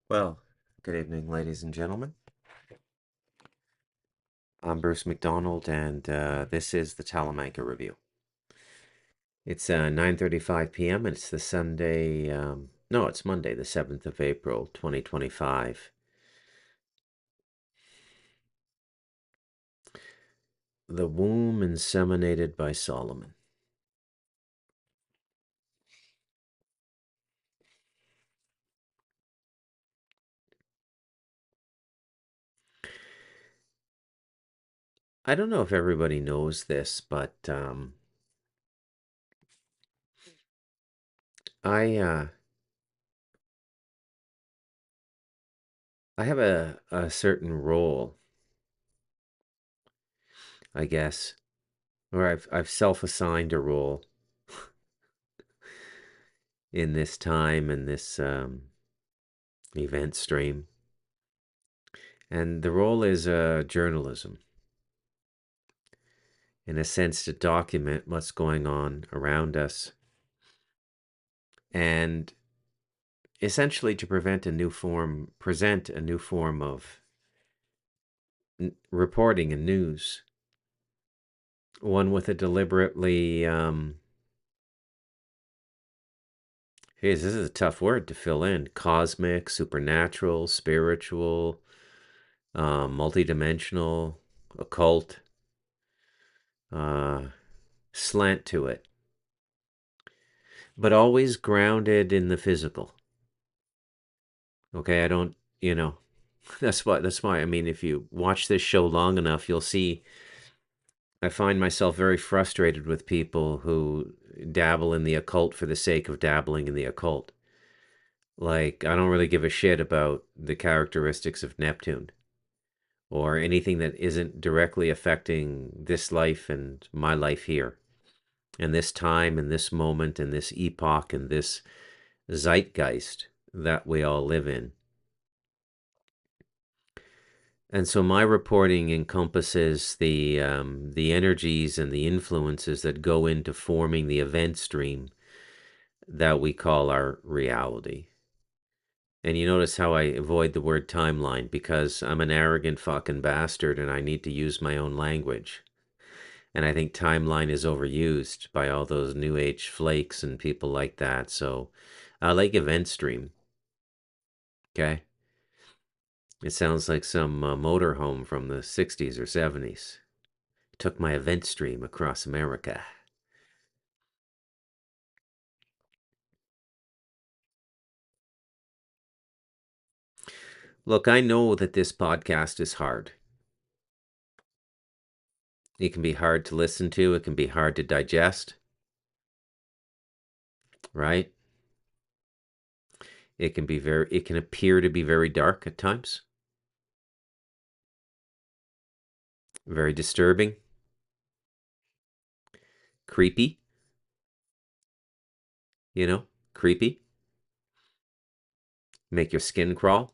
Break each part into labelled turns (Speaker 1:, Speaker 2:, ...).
Speaker 1: Well, good evening, ladies and gentlemen. I'm Bruce McDonald, and this is the Talamanca Review. It's 9:35 p.m. and it's the Sunday. No, it's Monday, the 7th of April, 2025. The womb inseminated by Solomon. I don't know if everybody knows this, but I I have a certain role, I guess, or I've self-assigned a role in this time and this event stream. And the role is journalism, in a sense, to document what's going on around us and essentially to present a new form of reporting and news, one with a deliberately, this is a tough word to fill in, cosmic, supernatural, spiritual, multidimensional, occult uh, slant to it, but always grounded in the physical. Okay, I don't, you know, that's why I mean, if you watch this show long enough, you'll see I find myself very frustrated with people who dabble in the occult for the sake of dabbling in the occult. Like, I don't really give a shit about the characteristics of Neptune or anything that isn't directly affecting this life and my life here, and this time and this moment and this epoch and this zeitgeist that we all live in. And so my reporting encompasses the energies and the influences that go into forming the event stream that we call our reality. And you notice how I avoid the word timeline, because I'm an arrogant fucking bastard and I need to use my own language. And I think timeline is overused by all those new age flakes and people like that. So I like event stream. Okay. It sounds like some motorhome from the 60s or 70s. Took my event stream across America. Look, I know that this podcast is hard. It can be hard to listen to, it can be hard to digest, right? It can appear to be very dark at times, very disturbing, creepy, creepy, make your skin crawl.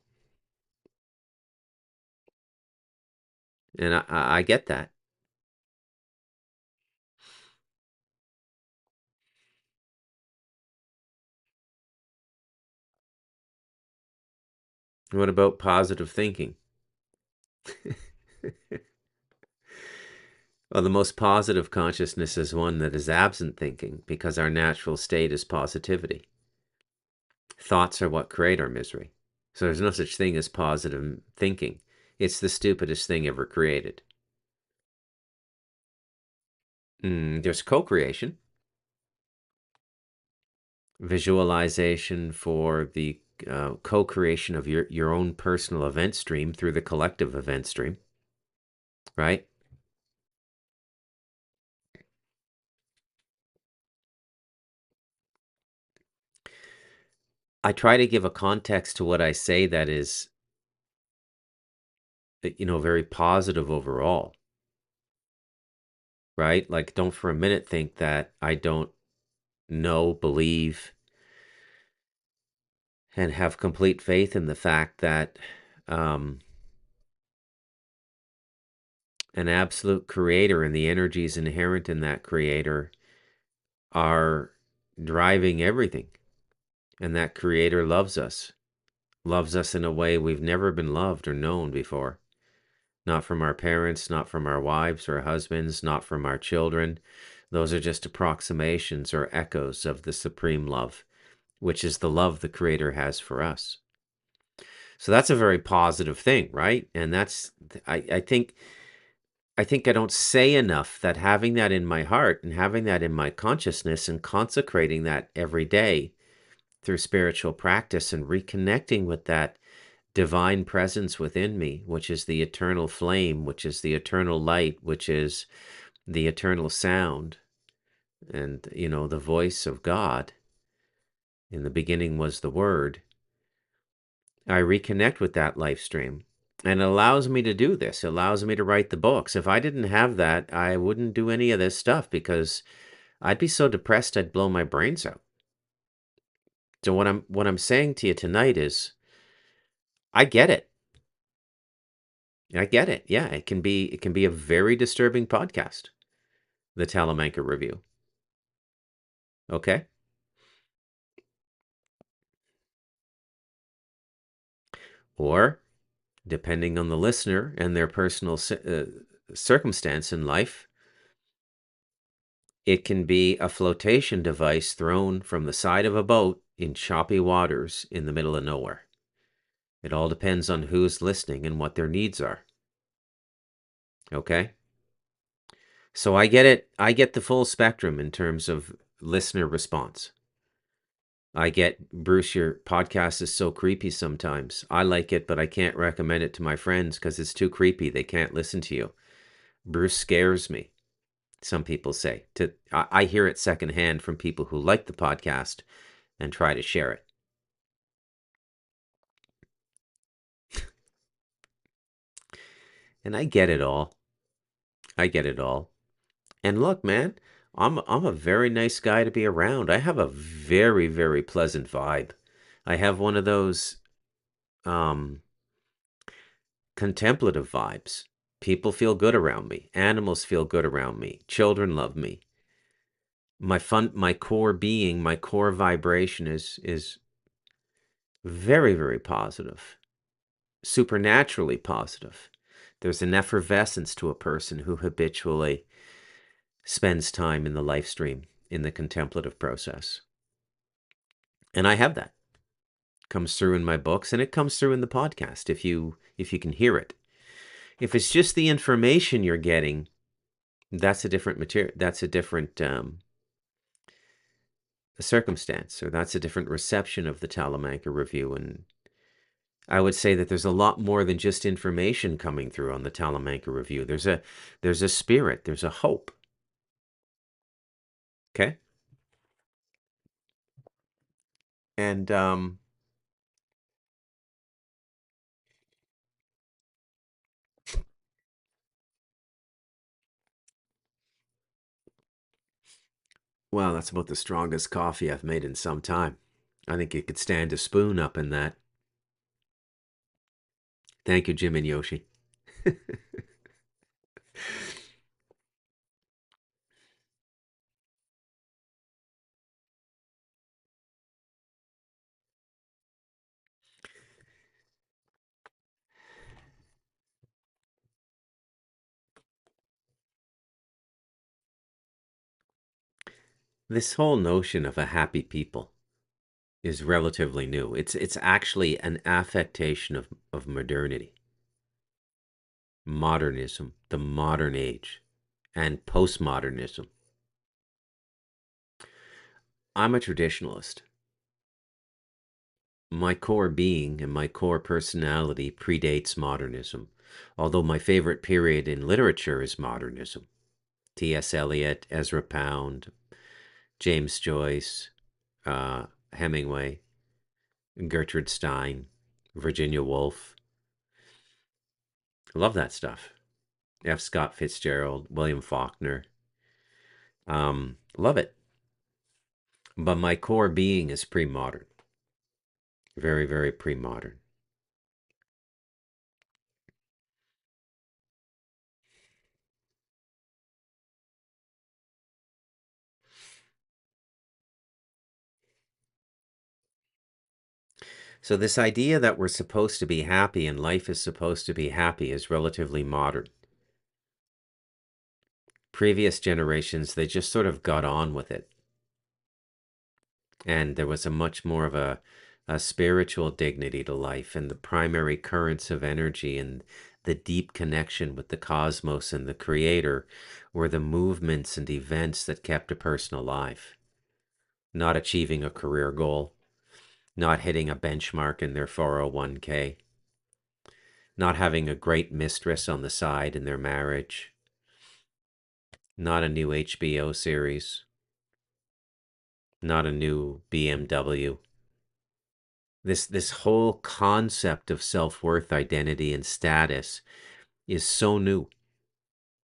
Speaker 1: And I get that. What about positive thinking? Well, the most positive consciousness is one that is absent thinking, because our natural state is positivity. Thoughts are what create our misery. So there's no such thing as positive thinking. It's the stupidest thing ever created. There's co-creation, visualization for the co-creation of your own personal event stream through the collective event stream, right? I try to give a context to what I say that is, very positive overall, right? Like, don't for a minute think that I don't know, believe, and have complete faith in the fact that an absolute creator, and the energies inherent in that creator are driving everything. And that creator loves us in a way we've never been loved or known before. Not from our parents, not from our wives or husbands, not from our children. Those are just approximations or echoes of the supreme love, which is the love the creator has for us. So that's a very positive thing, right? And that's, I think, I don't say enough that having that in my heart and having that in my consciousness and consecrating that every day through spiritual practice and reconnecting with that divine presence within me, which is the eternal flame, which is the eternal light, which is the eternal sound, and, the voice of God. In the beginning was the Word. I reconnect with that life stream. And it allows me to do this. It allows me to write the books. If I didn't have that, I wouldn't do any of this stuff because I'd be so depressed I'd blow my brains out. So what I'm saying to you tonight is I get it. I get it. Yeah, it can be a very disturbing podcast, the Talamanca Review. Okay? Or depending on the listener and their personal circumstance in life, it can be a flotation device thrown from the side of a boat in choppy waters in the middle of nowhere. It all depends on who's listening and what their needs are. Okay? So I get it. I get the full spectrum in terms of listener response. I get, Bruce, your podcast is so creepy sometimes. I like it, but I can't recommend it to my friends because it's too creepy. They can't listen to you. Bruce scares me, some people say. I hear it secondhand from people who like the podcast and try to share it. And I get it all. I get it all. And look, man, I'm a very nice guy to be around. I have a very, very pleasant vibe. I have one of those um contemplative vibes. People feel good around me. Animals feel good around me. Children love me. My core being, my core vibration is very, very positive, supernaturally positive. There's an effervescence to a person who habitually spends time in the life stream, in the contemplative process. And I have that. Comes through in my books, and it comes through in the podcast if you can hear it. If it's just the information you're getting, that's a different material. That's a different circumstance, or that's a different reception of the Talamanca Review. And I would say that there's a lot more than just information coming through on the Talamanca Review. There's a spirit. There's a hope. Okay, and well, that's about the strongest coffee I've made in some time. I think it could stand a spoon up in that. Thank you, Jim and Yoshi. This whole notion of a happy people is relatively new. It's actually an affectation of modernity, modernism, the modern age, and postmodernism. I'm a traditionalist. My core being and my core personality predates modernism, although my favorite period in literature is modernism. T.S. Eliot, Ezra Pound, James Joyce, Hemingway, Gertrude Stein, Virginia Woolf. I love that stuff. F. Scott Fitzgerald, William Faulkner. Love it. But my core being is pre-modern. Very, very pre-modern. So this idea that we're supposed to be happy and life is supposed to be happy is relatively modern. Previous generations, they just sort of got on with it. And there was a much more of a spiritual dignity to life, and the primary currents of energy and the deep connection with the cosmos and the creator were the movements and events that kept a person alive. Not achieving a career goal, not hitting a benchmark in their 401k, not having a great mistress on the side in their marriage, not a new HBO series, not a new BMW. This whole concept of self-worth, identity, and status is so new.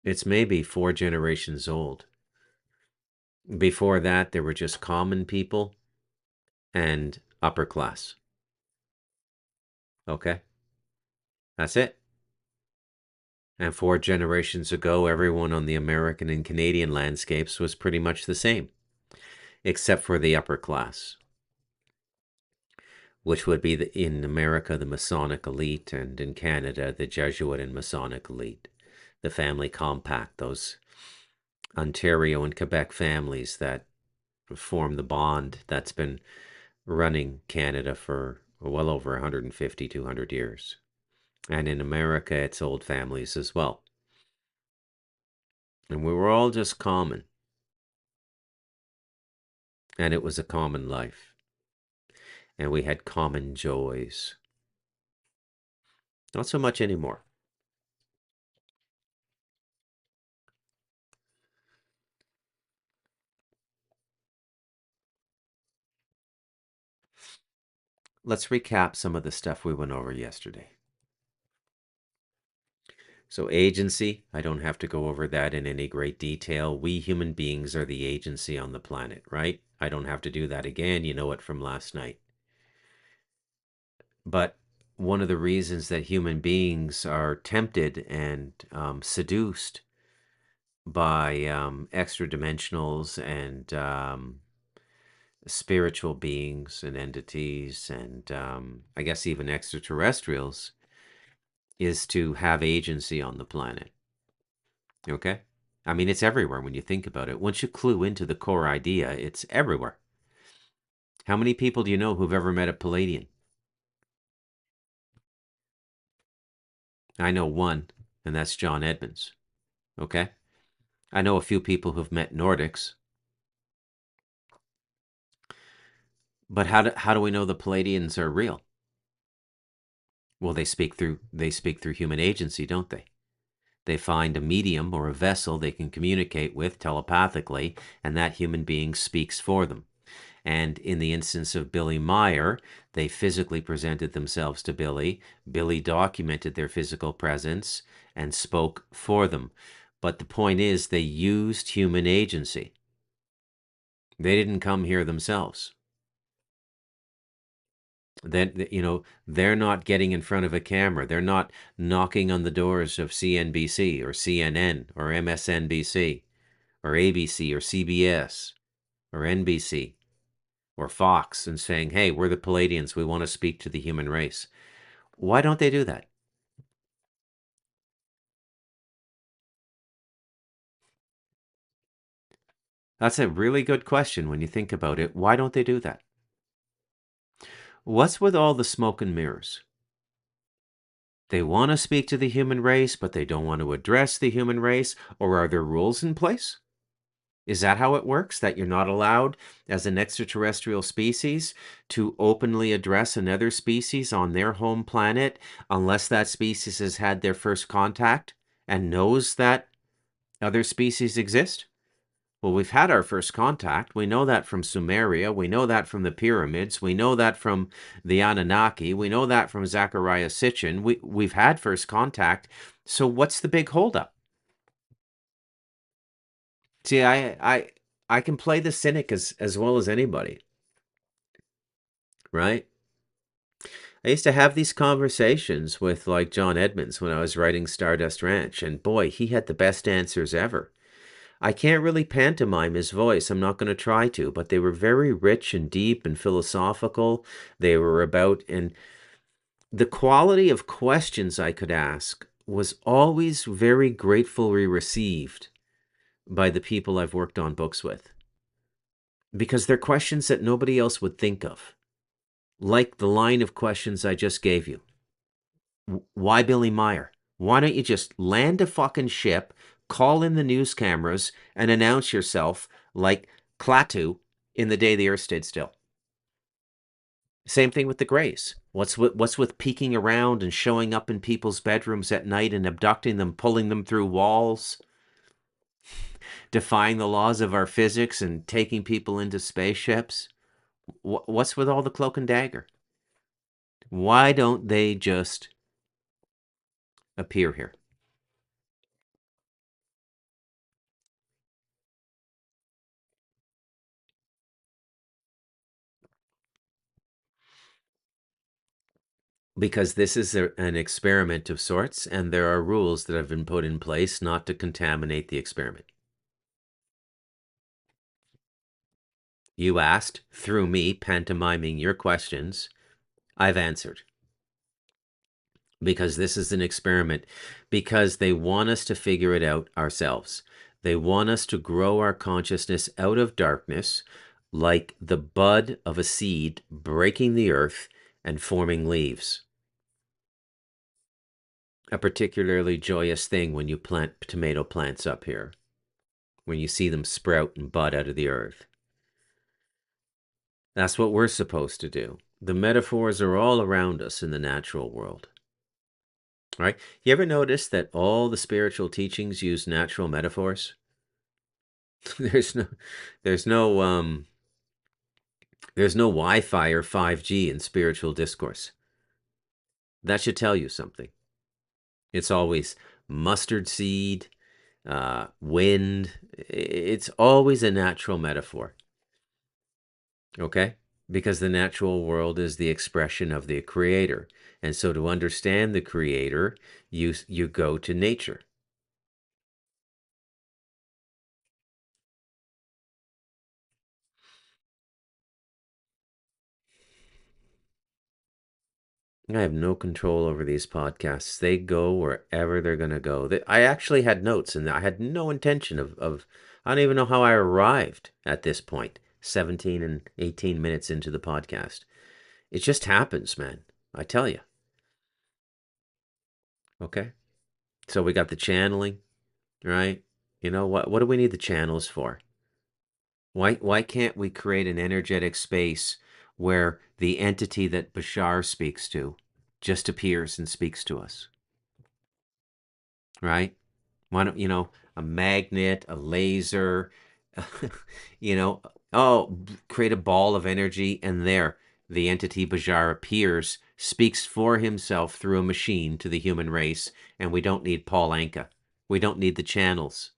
Speaker 1: It's maybe 4 generations old. Before that, there were just common people and upper class. Okay? That's it. And 4 generations ago, everyone on the American and Canadian landscapes was pretty much the same, except for the upper class, which would be in America, the Masonic elite, and in Canada, the Jesuit and Masonic elite, the family compact, those Ontario and Quebec families that form the bond that's been running Canada for well over 150, 200 years. And in America, it's old families as well. And we were all just common. And it was a common life. And we had common joys. Not so much anymore. Let's recap some of the stuff we went over yesterday. So agency, I don't have to go over that in any great detail. We human beings are the agency on the planet, right? I don't have to do that again. You know it from last night. But one of the reasons that human beings are tempted and seduced by extra dimensionals and spiritual beings and entities and I guess even extraterrestrials is to have agency on the planet. Okay? I mean, it's everywhere when you think about it. Once you clue into the core idea, it's everywhere. How many people do you know who've ever met a Palladian? I know one, and that's John Edmonds. Okay? I know a few people who've met Nordics. But how do we know the Palladians are real? Well, they speak through human agency, don't they? They find a medium or a vessel they can communicate with telepathically, and that human being speaks for them. And in the instance of Billy Meyer, they physically presented themselves to Billy. Billy documented their physical presence and spoke for them. But the point is, they used human agency. They didn't come here themselves. That, you know, they're not getting in front of a camera. They're not knocking on the doors of CNBC or CNN or MSNBC or ABC or CBS or NBC or Fox and saying, hey, we're the Palladians. We want to speak to the human race. Why don't they do that? That's a really good question when you think about it. Why don't they do that? What's with all the smoke and mirrors? They want to speak to the human race, but they don't want to address the human race. Or are there rules in place? Is that how it works? That you're not allowed as an extraterrestrial species to openly address another species on their home planet unless that species has had their first contact and knows that other species exist? Well, we've had our first contact. We know that from Sumeria. We know that from the pyramids. We know that from the Anunnaki. We know that from Zachariah Sitchin. We've had first contact. So what's the big holdup? See, I can play the cynic as well as anybody, right? I used to have these conversations with like John Edmonds when I was writing Stardust Ranch, and boy, he had the best answers ever. I can't really pantomime his voice. I'm not going to try to, but they were very rich and deep and philosophical. They were about, and the quality of questions I could ask was always very gratefully received by the people I've worked on books with, because they're questions that nobody else would think of. Like the line of questions I just gave you. Why Billy Meyer? Why don't you just land a fucking ship, call in the news cameras, and announce yourself like Klaatu in The Day the Earth Stood Still? Same thing with the Greys. What's with peeking around and showing up in people's bedrooms at night and abducting them, pulling them through walls, defying the laws of our physics and taking people into spaceships? What's with all the cloak and dagger? Why don't they just appear here? Because this is an experiment of sorts, and there are rules that have been put in place not to contaminate the experiment. You asked, through me pantomiming your questions, I've answered. Because this is an experiment, because they want us to figure it out ourselves. They want us to grow our consciousness out of darkness, like the bud of a seed breaking the earth and forming leaves. A particularly joyous thing when you plant tomato plants up here, when you see them sprout and bud out of the earth. That's what we're supposed to do. The metaphors are all around us in the natural world. Right? You ever notice that all the spiritual teachings use natural metaphors? there's no there's no there's no Wi-Fi or 5G in spiritual discourse. That should tell you something. It's always mustard seed, wind. It's always a natural metaphor. Okay? Because the natural world is the expression of the creator. And so to understand the creator, you go to nature. I have no control over these podcasts. They go wherever they're going to go. I actually had notes, and I had no intention of I don't even know how I arrived at this point, 17 and 18 minutes into the podcast. It just happens, man. I tell you. Okay? So we got the channeling, right? You know what do we need the channels for? Why can't we create an energetic space where the entity that Bashar speaks to just appears and speaks to us? Right? Why don't a magnet, a laser, you know, create a ball of energy, and there the entity Bajar appears, speaks for himself through a machine to the human race, and we don't need Paul Anka. We don't need the channels,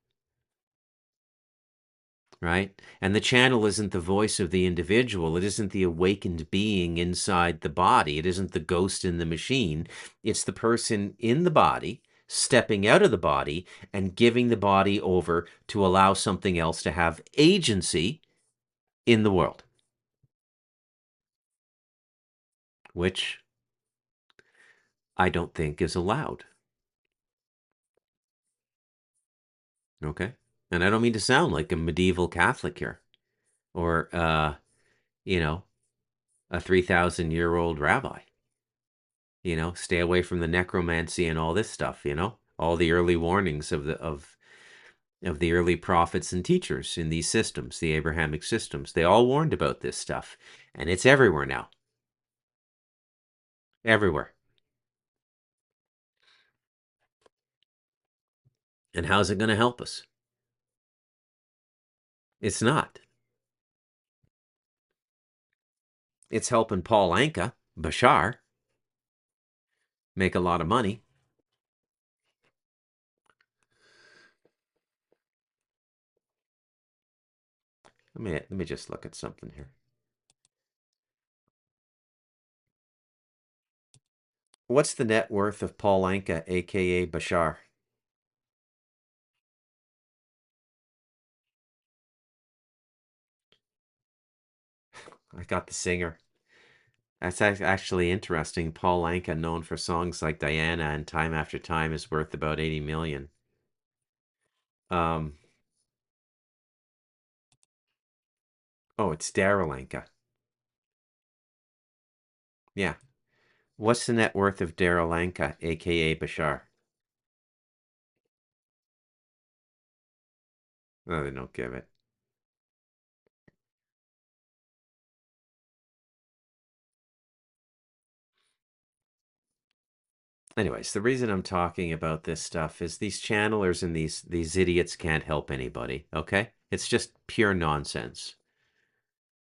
Speaker 1: right? And the channel isn't the voice of the individual. It isn't the awakened being inside the body. It isn't the ghost in the machine. It's the person in the body stepping out of the body and giving the body over to allow something else to have agency in the world, which I don't think is allowed. Okay? And I don't mean to sound like a medieval Catholic here or, you know, a 3,000-year-old rabbi. Stay away from the necromancy and all this stuff, all the early warnings of the early prophets and teachers in these systems, the Abrahamic systems. They all warned about this stuff, and it's everywhere now. Everywhere. And how's it going to help us? It's not. It's helping Paul Anka, Bashar, make a lot of money. Let me just look at something here. What's the net worth of Paul Anka, aka Bashar? I got the singer. That's actually interesting. Paul Anka, known for songs like Diana and Time After Time, is worth about 80 million. Um, oh, it's Daryl Anka. Yeah. What's the net worth of Daryl Anka, aka Bashar? Oh, they don't give it. Anyways, the reason I'm talking about this stuff is these channelers and these idiots can't help anybody, okay? It's just pure nonsense.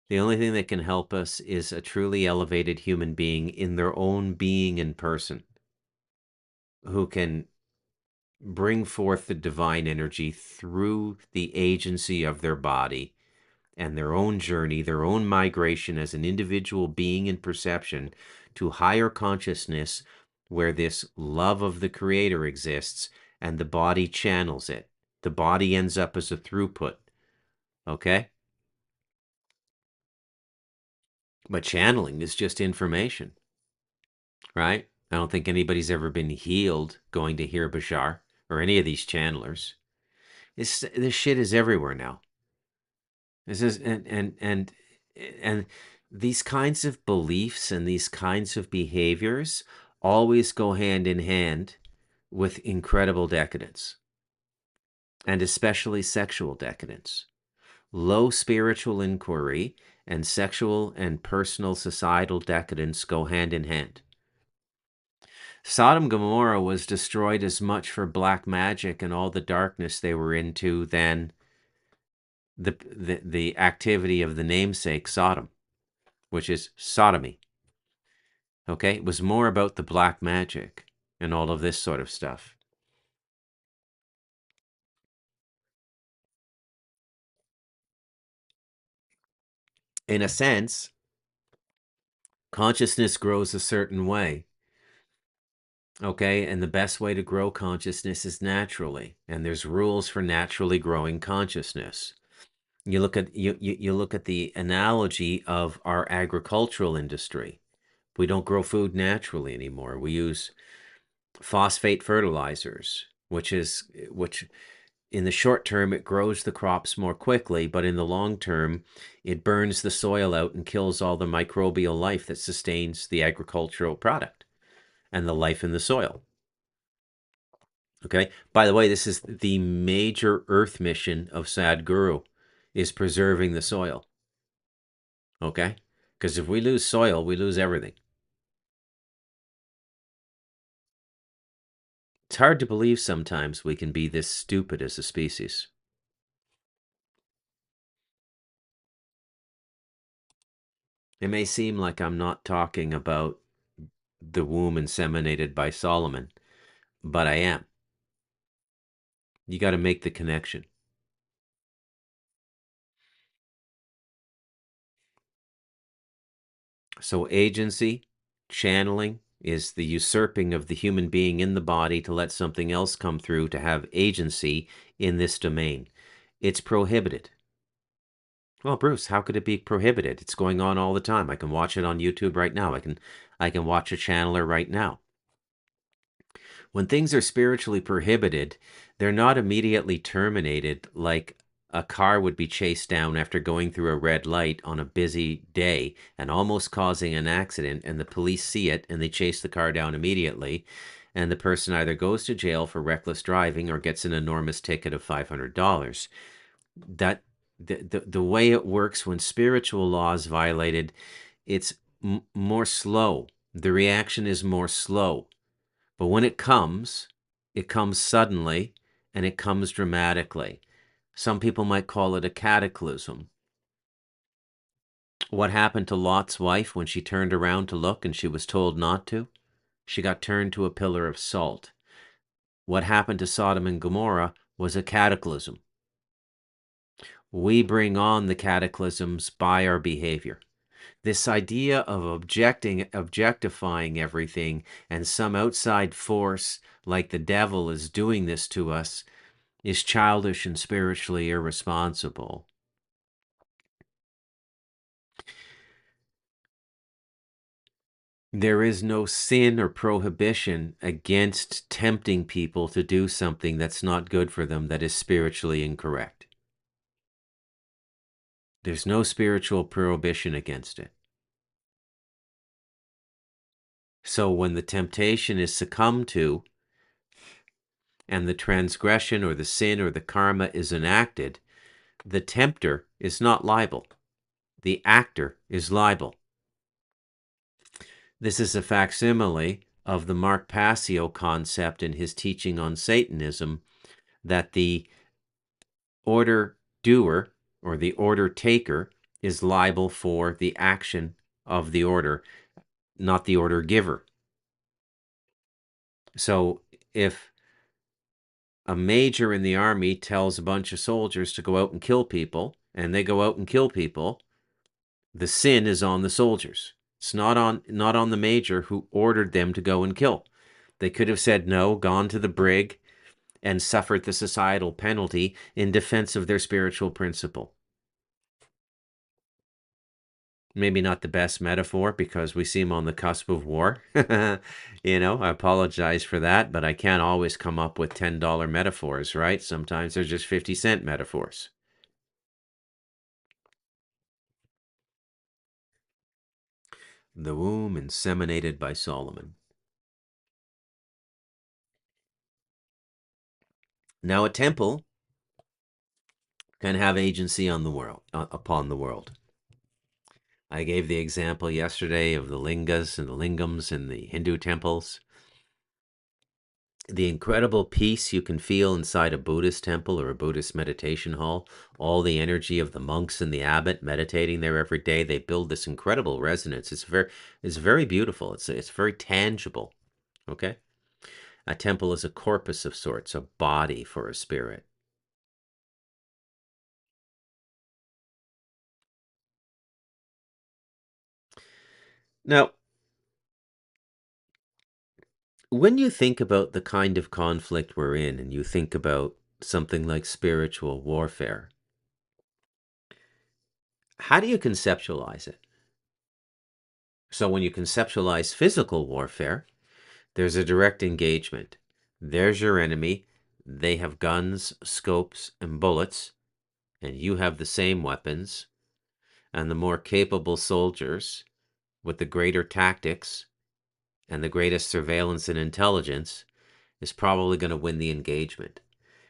Speaker 1: The only thing that can help us is a truly elevated human being in their own being and person who can bring forth the divine energy through the agency of their body and their own journey, their own migration as an individual being in perception to higher consciousness where this love of the creator exists and the body channels it. The body ends up as a throughput, okay? But channeling is just information, right? I don't think anybody's ever been healed going to hear Bashar or any of these channelers. This shit is everywhere now. This is and these kinds of beliefs and these kinds of behaviors always go hand in hand with incredible decadence, and especially sexual decadence. Low spiritual inquiry and sexual and personal societal decadence go hand in hand. Sodom and Gomorrah was destroyed as much for black magic and all the darkness they were into than the activity of the namesake Sodom, which is sodomy. Okay? It was more about the black magic and all of this sort of stuff. In a sense, consciousness grows a certain way. Okay? And the best way to grow consciousness is naturally. And there's rules for naturally growing consciousness. You look at you look at the analogy of our agricultural industry. We don't grow food naturally anymore. We use phosphate fertilizers, which in the short term it grows the crops more quickly, but in the long term it burns the soil out and kills all the microbial life that sustains the agricultural product and the life in the soil. Okay? By the way, this is the major earth mission of Sadhguru, is preserving the soil. Okay? Because if we lose soil, we lose everything. It's hard to believe sometimes we can be this stupid as a species. It may seem like I'm not talking about the womb inseminated by Solomon, but I am. You got to make the connection. So, agency, channeling, is the usurping of the human being in the body to let something else come through to have agency in this domain. It's prohibited. Well, Bruce, how could it be prohibited? It's going on all the time. I can watch it on YouTube right now. I can watch a channeler right now. When things are spiritually prohibited, they're not immediately terminated like a car would be chased down after going through a red light on a busy day and almost causing an accident, and the police see it and they chase the car down immediately, and the person either goes to jail for reckless driving or gets an enormous ticket of $500. That the way it works when spiritual law is violated, it's more slow. The reaction is more slow. But when it comes suddenly and it comes dramatically. Some people might call it a cataclysm. What happened to Lot's wife when she turned around to look and she was told not to? She got turned to a pillar of salt. What happened to Sodom and Gomorrah was a cataclysm. We bring on the cataclysms by our behavior. This idea of objectifying everything and some outside force like the devil is doing this to us is childish and spiritually irresponsible. There is no sin or prohibition against tempting people to do something that's not good for them, that is spiritually incorrect. There's no spiritual prohibition against it. So when the temptation is succumbed to, and the transgression or the sin or the karma is enacted, the tempter is not liable. The actor is liable. This is a facsimile of the Mark Passio concept in his teaching on Satanism, that the order doer or the order taker is liable for the action of the order, not the order giver. So if a major in the army tells a bunch of soldiers to go out and kill people, and they go out and kill people, the sin is on the soldiers. It's not on the major who ordered them to go and kill. They could have said no, gone to the brig, and suffered the societal penalty in defense of their spiritual principle. Maybe not the best metaphor, because we seem on the cusp of war. I apologize for that, but I can't always come up with $10 metaphors, right? Sometimes they're just 50-cent metaphors. The womb inseminated by Solomon. Now, a temple can have agency on the world, upon the world. I gave the example yesterday of the lingas and the lingams in the Hindu temples. The incredible peace you can feel inside a Buddhist temple or a Buddhist meditation hall, all the energy of the monks and the abbot meditating there every day, they build this incredible resonance. It's very beautiful. It's very tangible. Okay? A temple is a corpus of sorts, a body for a spirit. Now, when you think about the kind of conflict we're in, and you think about something like spiritual warfare, how do you conceptualize it? So when you conceptualize physical warfare, there's a direct engagement. There's your enemy. They have guns, scopes, and bullets, and you have the same weapons. And the more capable soldiers with the greater tactics and the greatest surveillance and intelligence is probably going to win the engagement.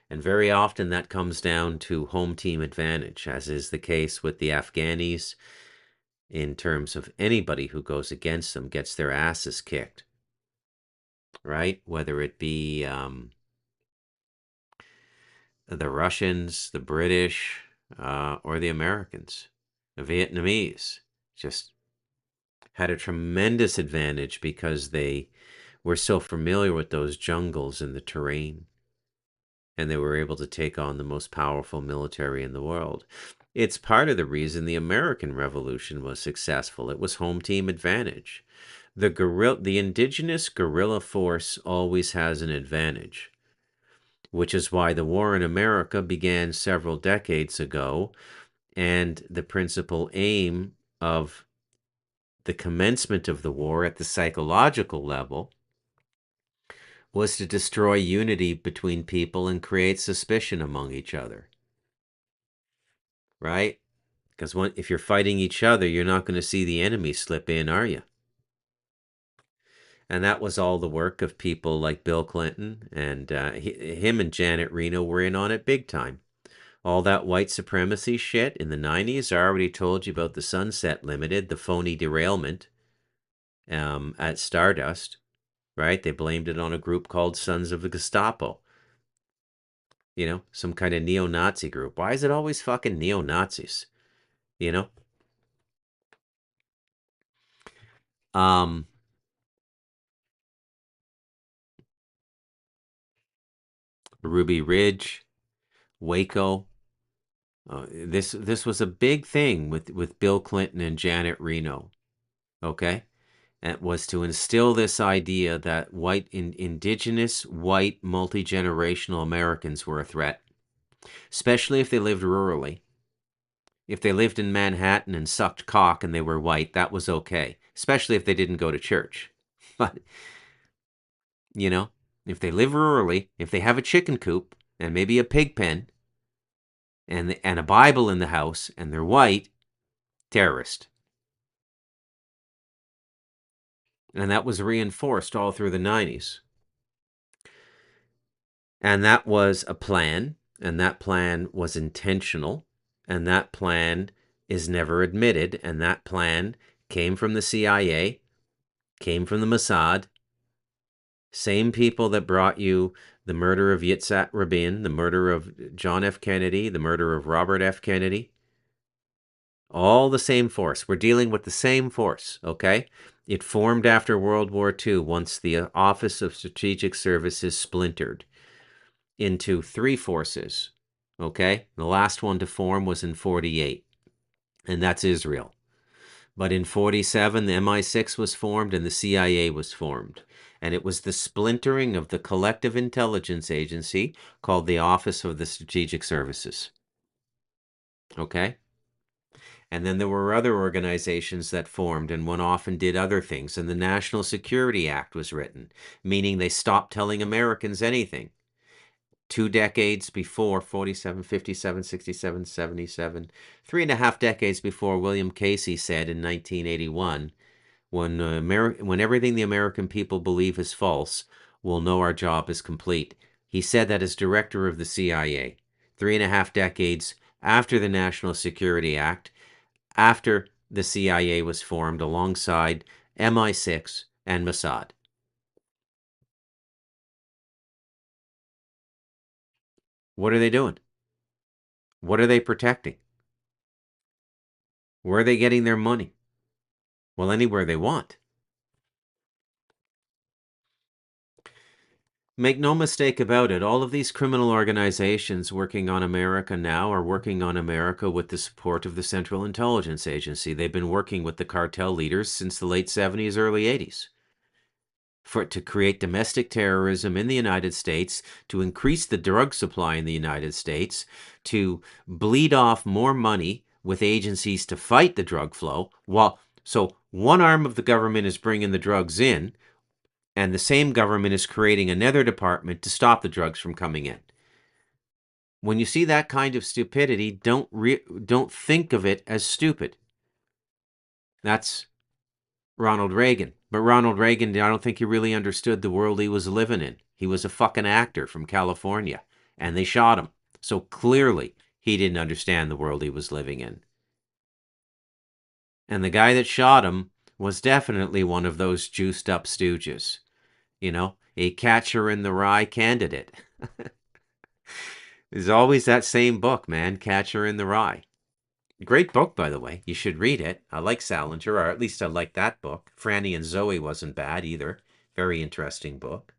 Speaker 1: And very often that comes down to home team advantage, as is the case with the Afghanis, in terms of anybody who goes against them gets their asses kicked, right? Whether it be the Russians, the British, or the Americans. The Vietnamese just had a tremendous advantage because they were so familiar with those jungles and the terrain, and they were able to take on the most powerful military in the world. It's part of the reason the American Revolution was successful. It was home team advantage. The indigenous guerrilla force always has an advantage, which is why the war in America began several decades ago, and the principal aim of the commencement of the war at the psychological level was to destroy unity between people and create suspicion among each other, right? Because if you're fighting each other, you're not going to see the enemy slip in, are you? And that was all the work of people like Bill Clinton, and him and Janet Reno were in on it big time. All that white supremacy shit in the 90s, I already told you about the Sunset Limited, the phony derailment at Stardust, right? They blamed it on a group called Sons of the Gestapo. Some kind of neo-Nazi group. Why is it always fucking neo-Nazis? You know? Um, Ruby Ridge, Waco. This was a big thing with Bill Clinton and Janet Reno. Okay? It was to instill this idea that indigenous, white, multi-generational Americans were a threat, especially if they lived rurally. If they lived in Manhattan and sucked cock and they were white, that was okay. especially if they didn't go to church. But, you know, if they live rurally, if they have a chicken coop and maybe a pig pen and a Bible in the house and they're white, terrorist. And that was reinforced all through the 90s. And that was a plan, and that plan was intentional, and that plan is never admitted, and that plan came from the CIA, came from the Mossad, same people that brought you the murder of Yitzhak Rabin, the murder of John F. Kennedy, the murder of Robert F. Kennedy. All the same force. We're dealing with the same force, okay? It formed after World War II once the Office of Strategic Services splintered into three forces, okay? The last one to form was in 48, and that's Israel. But in 47, the MI6 was formed and the CIA was formed. And it was the splintering of the collective intelligence agency called the Office of the Strategic Services. Okay? And then there were other organizations that formed and went off and did other things. And the National Security Act was written, meaning they stopped telling Americans anything. 2 decades before 47, 57, 67, 77, 3.5 decades before William Casey said in 1981, when everything the American people believe is false, we'll know our job is complete. He said that as director of the CIA. 3.5 decades after the National Security Act, after the CIA was formed alongside MI6 and Mossad. What are they doing? What are they protecting? Where are they getting their money? Well, anywhere they want. Make no mistake about it, all of these criminal organizations working on America now are working on America with the support of the Central Intelligence Agency. They've been working with the cartel leaders since the late 70s, early 80s. To create domestic terrorism in the United States, to increase the drug supply in the United States, to bleed off more money with agencies to fight the drug flow. So one arm of the government is bringing the drugs in, and the same government is creating another department to stop the drugs from coming in. When you see that kind of stupidity, don't think of it as stupid. That's Ronald Reagan. But Ronald Reagan, I don't think he really understood the world he was living in. He was a fucking actor from California, and they shot him. So clearly, he didn't understand the world he was living in. And the guy that shot him was definitely one of those juiced up stooges. You know, a catcher in the rye candidate. There's always that same book, man, Catcher in the Rye. Great book, by the way. You should read it. I like Salinger, or at least I like that book. Franny and Zoe wasn't bad either. Very interesting book.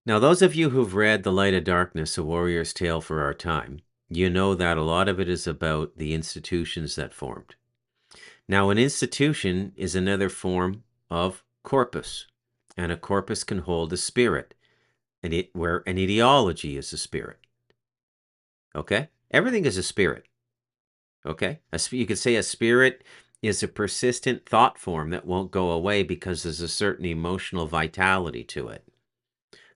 Speaker 1: Now, those of you who've read The Light of Darkness, A Warrior's Tale for Our Time, you know that a lot of it is about the institutions that formed. Now, an institution is another form of corpus, and a corpus can hold a spirit, where an ideology is a spirit. Okay? Everything is a spirit. Okay? You could say a spirit is a persistent thought form that won't go away because there's a certain emotional vitality to it.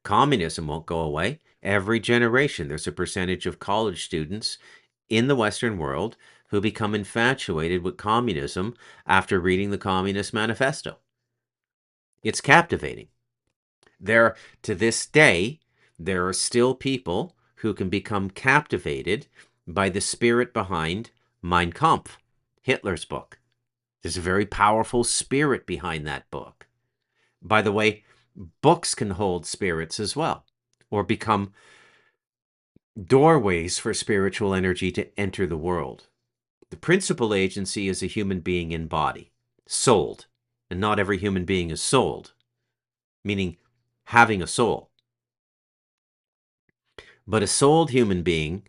Speaker 1: Communism won't go away. Every generation, there's a percentage of college students in the Western world who become infatuated with communism after reading the Communist Manifesto. It's captivating. To this day, there are still people who can become captivated by the spirit behind Mein Kampf, Hitler's book. There's a very powerful spirit behind that book. By the way, books can hold spirits as well, or become doorways for spiritual energy to enter the world. The principal agency is a human being in body, souled, and not every human being is souled, meaning having a soul. But a souled human being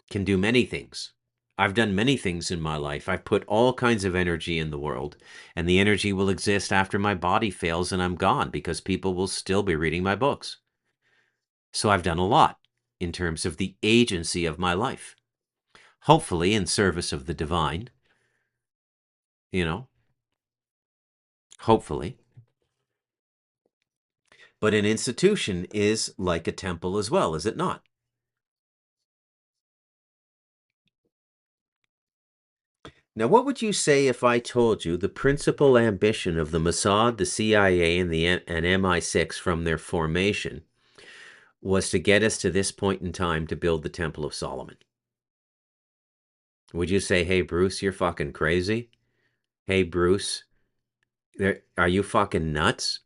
Speaker 1: can do many things. I've done many things in my life. I've put all kinds of energy in the world, and the energy will exist after my body fails and I'm gone because people will still be reading my books. So I've done a lot in terms of the agency of my life, hopefully in service of the divine, you know, hopefully. But an institution is like a temple as well, is it not? Now, what would you say if I told you the principal ambition of the Mossad, the CIA, and MI6 from their formation was to get us to this point in time to build the Temple of Solomon? Would you say, hey, Bruce, you're fucking crazy? Hey, Bruce, are you fucking nuts?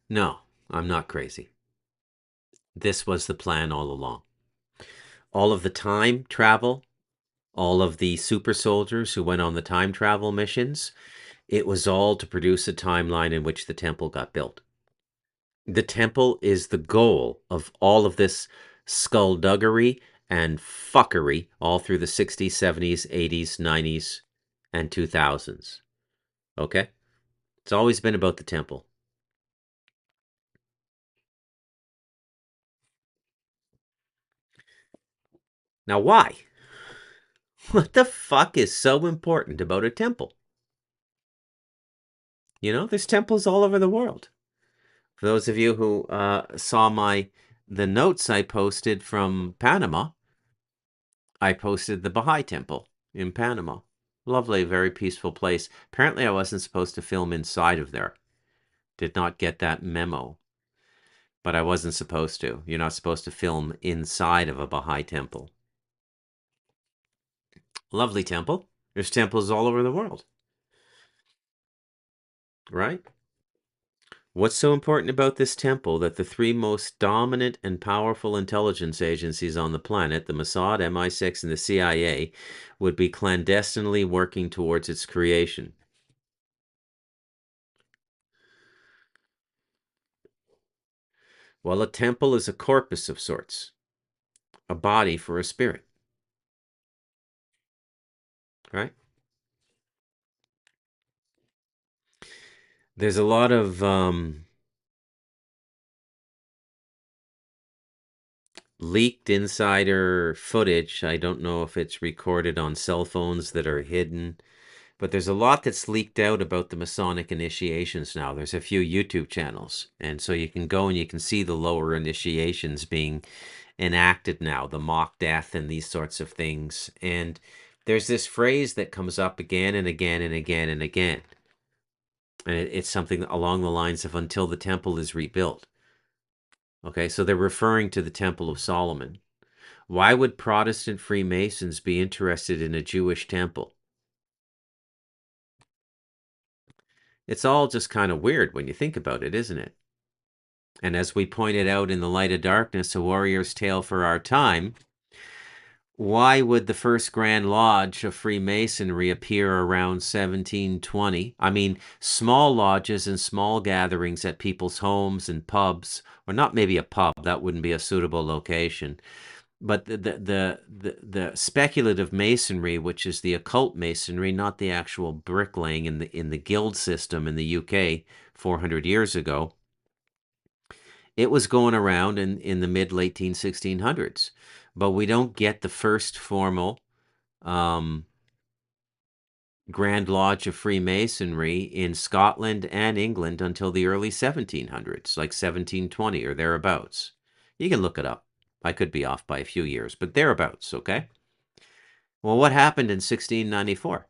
Speaker 1: No, I'm not crazy. This was the plan all along. All of the time travel, all of the super soldiers who went on the time travel missions, it was all to produce a timeline in which the temple got built. The temple is the goal of all of this skullduggery and fuckery all through the 60s, 70s, 80s, 90s, and 2000s. Okay? It's always been about the temple. Now, why? What the fuck is so important about a temple? You know, there's temples all over the world. For those of you who saw the notes I posted from Panama, I posted the Baha'i Temple in Panama. Lovely, very peaceful place. Apparently, I wasn't supposed to film inside of there. Did not get that memo, but I wasn't supposed to. You're not supposed to film inside of a Baha'i temple. Lovely temple. There's temples all over the world, right? What's so important about this temple that the three most dominant and powerful intelligence agencies on the planet, the Mossad, MI6, and the CIA, would be clandestinely working towards its creation? Well, a temple is a corpus of sorts, a body for a spirit, right? There's a lot of leaked insider footage. I don't know if it's recorded on cell phones that are hidden, but there's a lot that's leaked out about the Masonic initiations now. There's a few YouTube channels, and so you can go and you can see the lower initiations being enacted now, the mock death and these sorts of things. And there's this phrase that comes up again and again and again and again. And it's something along the lines of until the temple is rebuilt. Okay, so they're referring to the Temple of Solomon. Why would Protestant Freemasons be interested in a Jewish temple? It's all just kind of weird when you think about it, isn't it? And as we pointed out in The Light of Darkness, A Warrior's Tale for Our Time, why would the first Grand Lodge of Freemasonry appear around 1720? I mean, small lodges and small gatherings at people's homes and pubs, or not maybe a pub, that wouldn't be a suitable location. But the speculative masonry, which is the occult masonry, not the actual bricklaying in the guild system in the UK 400 years ago, it was going around in the mid late 1600s. But we don't get the first formal um, Grand Lodge of Freemasonry in Scotland and England until the early 1700s, like 1720 or thereabouts. You can look it up. I could be off by a few years, but thereabouts, okay? Well, what happened in 1694?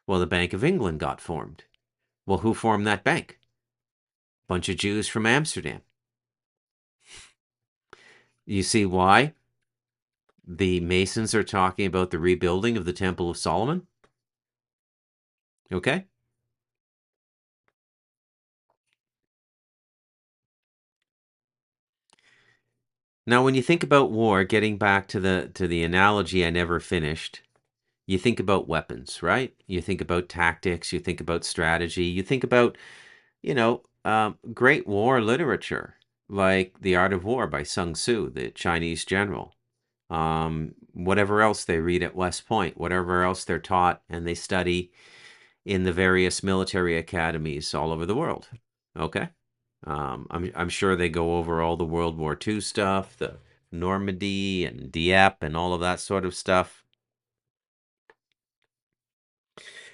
Speaker 1: Well, the Bank of England got formed. Well, who formed that bank? Bunch of Jews from Amsterdam. You see why the Masons are talking about the rebuilding of the Temple of Solomon? Okay? Now, when you think about war, getting back to the analogy I never finished, you think about weapons, right? You think about tactics, you think about strategy, you think about, great war literature. like The Art of War by Sun Tzu, the Chinese general. Whatever else they read at West Point, whatever else they're taught and they study in the various military academies all over the world. Okay? I'm sure they go over all the World War II stuff, the Normandy and Dieppe and all of that sort of stuff.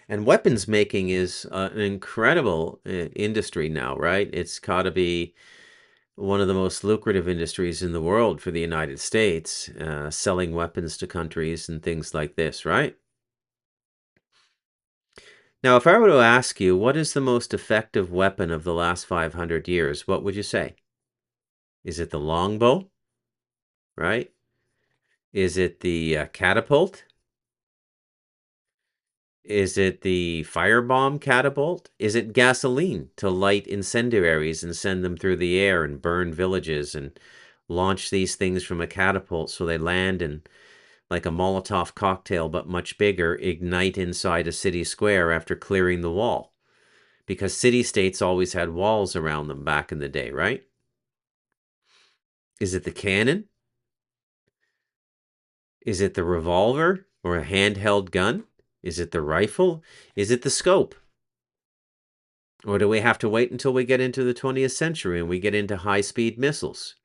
Speaker 1: And weapons making is an incredible industry now, right? It's got to be one of the most lucrative industries in the world for the United States, selling weapons to countries and things like this, right? Now, if I were to ask you, what is the most effective weapon of the last 500 years, what would you say? Is it the longbow, right? Is it the catapult? Is it the firebomb catapult? Is it gasoline to light incendiaries and send them through the air and burn villages and launch these things from a catapult so they land and, like a Molotov cocktail but much bigger, ignite inside a city square after clearing the wall? Because city-states always had walls around them back in the day, right? Is it the cannon? Is it the revolver or a handheld gun? Is it the rifle? Is it the scope? Or do we have to wait until we get into the 20th century and we get into high-speed missiles?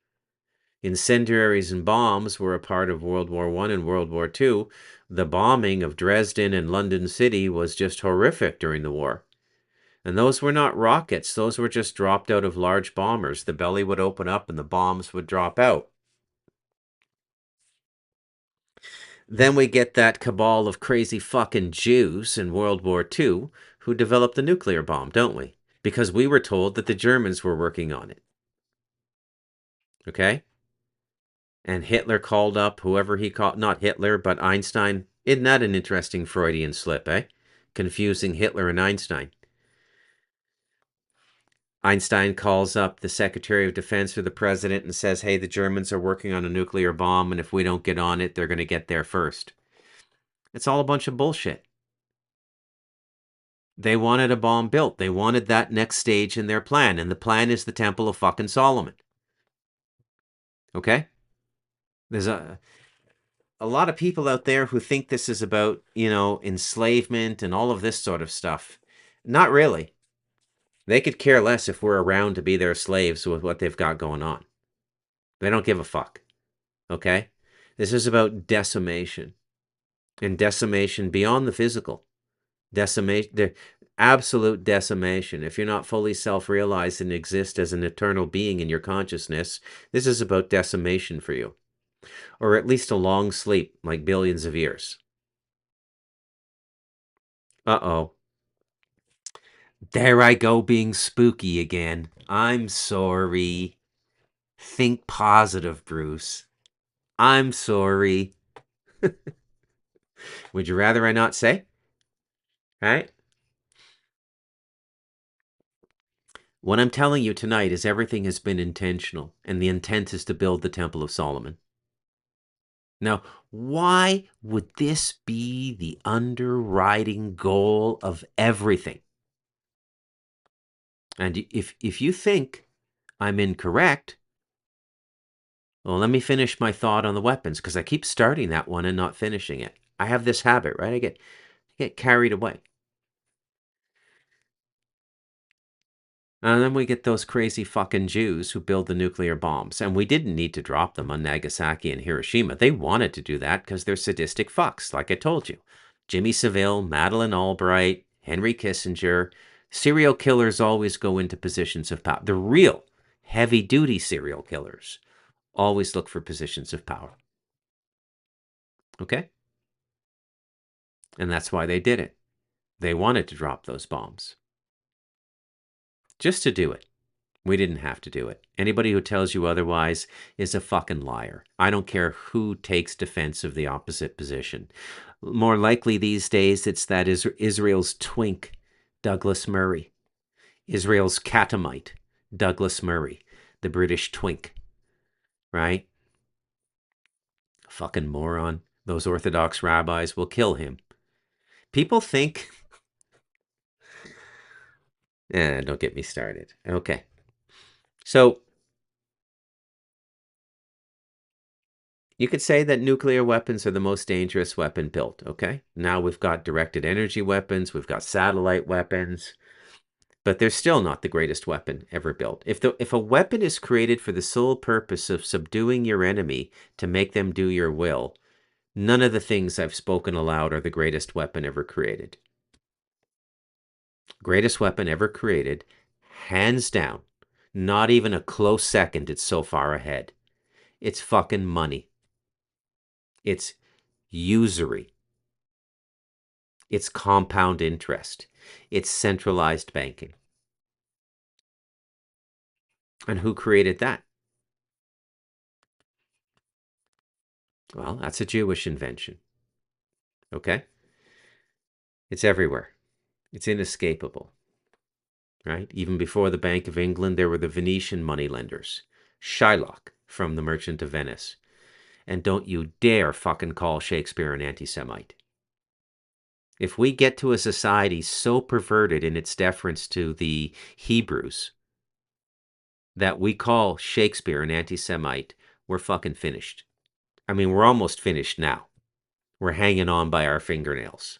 Speaker 1: Incendiaries and bombs were a part of World War I and World War II. The bombing of Dresden and London City was just horrific during the war. And those were not rockets. Those were just dropped out of large bombers. The belly would open up and the bombs would drop out. Then we get that cabal of crazy fucking Jews in World War II who developed the nuclear bomb, don't we? Because we were told that the Germans were working on it. Okay? And Hitler called up whoever he called, not Hitler, but Einstein. Isn't that an interesting Freudian slip, eh? Confusing Hitler and Einstein. Einstein calls up the Secretary of Defense or the President and says, hey, the Germans are working on a nuclear bomb, and if we don't get on it, they're going to get there first. It's all a bunch of bullshit. They wanted a bomb built. They wanted that next stage in their plan, and the plan is the Temple of fucking Solomon. Okay? There's a lot of people out there who think this is about, enslavement and all of this sort of stuff. Not really. They could care less if we're around to be their slaves with what they've got going on. They don't give a fuck. Okay? This is about decimation. And decimation beyond the physical. Decimation, the absolute decimation. If you're not fully self-realized and exist as an eternal being in your consciousness, this is about decimation for you. Or at least a long sleep, like billions of years. Uh-oh. There I go being spooky again. I'm sorry. Think positive, Bruce. I'm sorry. Would you rather I not say? Right? What I'm telling you tonight is everything has been intentional, and the intent is to build the Temple of Solomon. Now, why would this be the underwriting goal of everything? And if you think I'm incorrect, well, let me finish my thought on the weapons, because I keep starting that one and not finishing it. I have this habit, right? I get carried away. And then we get those crazy fucking Jews who build the nuclear bombs. And we didn't need to drop them on Nagasaki and Hiroshima. They wanted to do that because they're sadistic fucks, like I told you. Jimmy Savile, Madeleine Albright, Henry Kissinger. Serial killers always go into positions of power. The real heavy-duty serial killers always look for positions of power. Okay? And that's why they did it. They wanted to drop those bombs. Just to do it. We didn't have to do it. Anybody who tells you otherwise is a fucking liar. I don't care who takes defense of the opposite position. More likely these days, it's that Israel's twink, Douglas Murray. Israel's catamite, Douglas Murray, the British twink. Right? Fucking moron. Those Orthodox rabbis will kill him. People think... don't get me started. Okay. So, You could say that nuclear weapons are the most dangerous weapon built, okay? Now we've got directed energy weapons, we've got satellite weapons, but they're still not the greatest weapon ever built. If a weapon is created for the sole purpose of subduing your enemy to make them do your will, none of the things I've spoken aloud are the greatest weapon ever created. Greatest weapon ever created, hands down. Not even a close second, it's so far ahead. It's fucking money. It's usury. It's compound interest. It's centralized banking. And who created that? Well, that's a Jewish invention. Okay? It's everywhere. It's inescapable. Right? Even before the Bank of England, there were the Venetian moneylenders. Shylock from The Merchant of Venice. And don't you dare fucking call Shakespeare an anti-Semite. If we get to a society so perverted in its deference to the Hebrews that we call Shakespeare an anti-Semite, we're fucking finished. I mean, we're almost finished now. We're hanging on by our fingernails.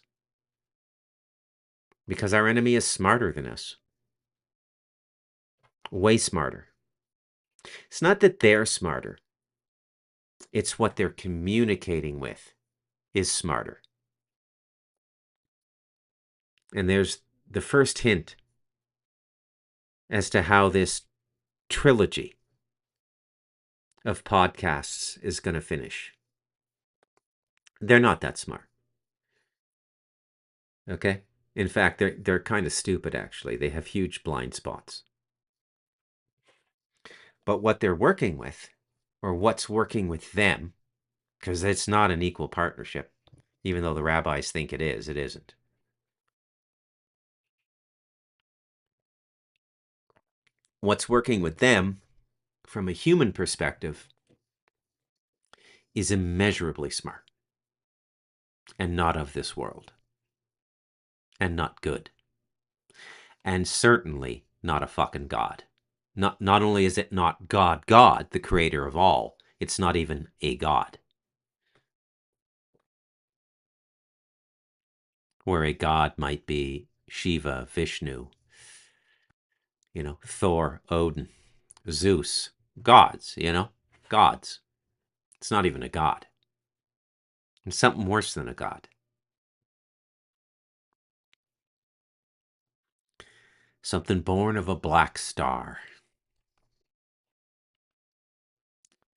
Speaker 1: Because our enemy is smarter than us. Way smarter. It's not that they're smarter. It's what they're communicating with is smarter. And there's the first hint as to how this trilogy of podcasts is going to finish. They're not that smart. Okay? In fact, they're kind of stupid, actually. They have huge blind spots. But what they're working with, or what's working with them, because it's not an equal partnership, even though the rabbis think it is, it isn't. What's working with them, from a human perspective, is immeasurably smart, and not of this world, and not good, and certainly not a fucking god. Not only is it not God, the creator of all, it's not even a god. Where a god might be Shiva, Vishnu, Thor, Odin, Zeus, gods, gods. It's not even a god. It's something worse than a god. Something born of a black star.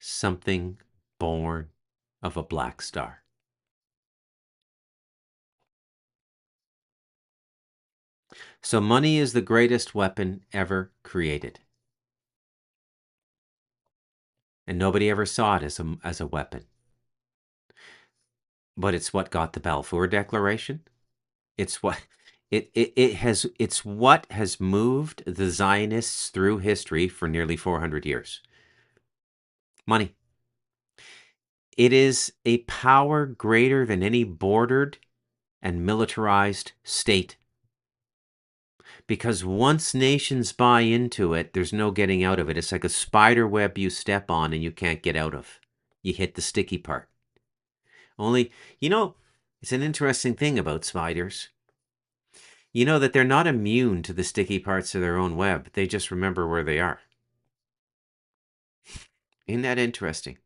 Speaker 1: Something born of a black star. So money is the greatest weapon ever created. And nobody ever saw it as a weapon. But it's what got the Balfour Declaration. It's what it's what has moved the Zionists through history for nearly 400 years. Money. It is a power greater than any bordered and militarized state. Because once nations buy into it, there's no getting out of it. It's like a spider web you step on and you can't get out of. You hit the sticky part. Only, it's an interesting thing about spiders. You know that they're not immune to the sticky parts of their own web. They just remember where they are. Isn't that interesting?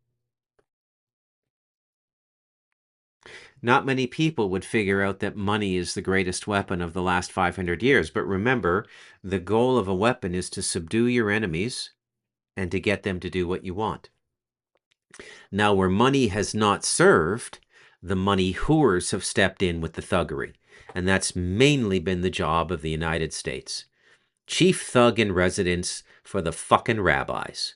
Speaker 1: Not many people would figure out that money is the greatest weapon of the last 500 years. But remember, the goal of a weapon is to subdue your enemies and to get them to do what you want. Now, where money has not served, the money whores have stepped in with the thuggery. And that's mainly been the job of the United States. Chief thug in residence for the fucking rabbis.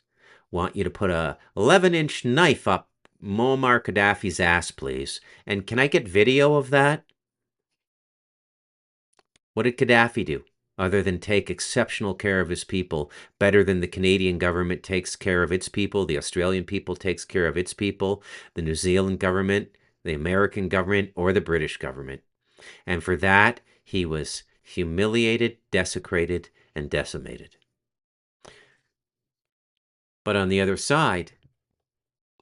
Speaker 1: Want you to put a 11-inch knife up Muammar Gaddafi's ass, please. And can I get video of that? What did Gaddafi do? Other than take exceptional care of his people, better than the Canadian government takes care of its people, the Australian people takes care of its people, the New Zealand government, the American government, or the British government. And for that, he was humiliated, desecrated, and decimated. But on the other side,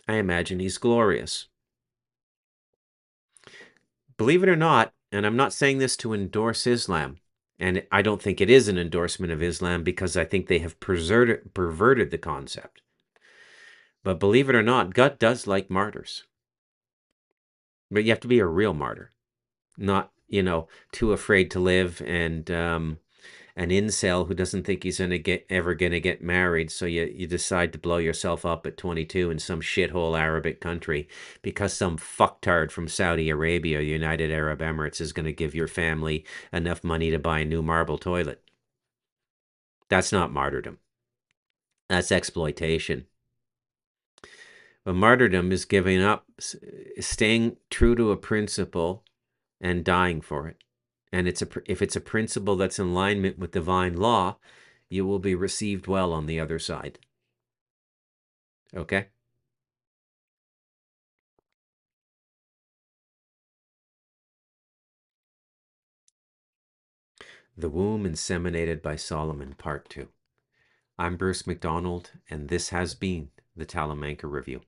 Speaker 1: I imagine he's glorious. Believe it or not, and I'm not saying this to endorse Islam, and I don't think it is an endorsement of Islam because I think they have perverted the concept. But believe it or not, God does like martyrs. But you have to be a real martyr, not, too afraid to live and an incel who doesn't think he's ever gonna get married, so you decide to blow yourself up at 22 in some shithole Arabic country because some fucktard from Saudi Arabia, United Arab Emirates, is gonna give your family enough money to buy a new marble toilet. That's not martyrdom. That's exploitation. But martyrdom is giving up, staying true to a principle and dying for it. And if it's a principle that's in alignment with divine law, you will be received well on the other side. Okay? The Womb Inseminated by Solomon, Part 2. I'm Bruce McDonald, and this has been the Talamanca Review.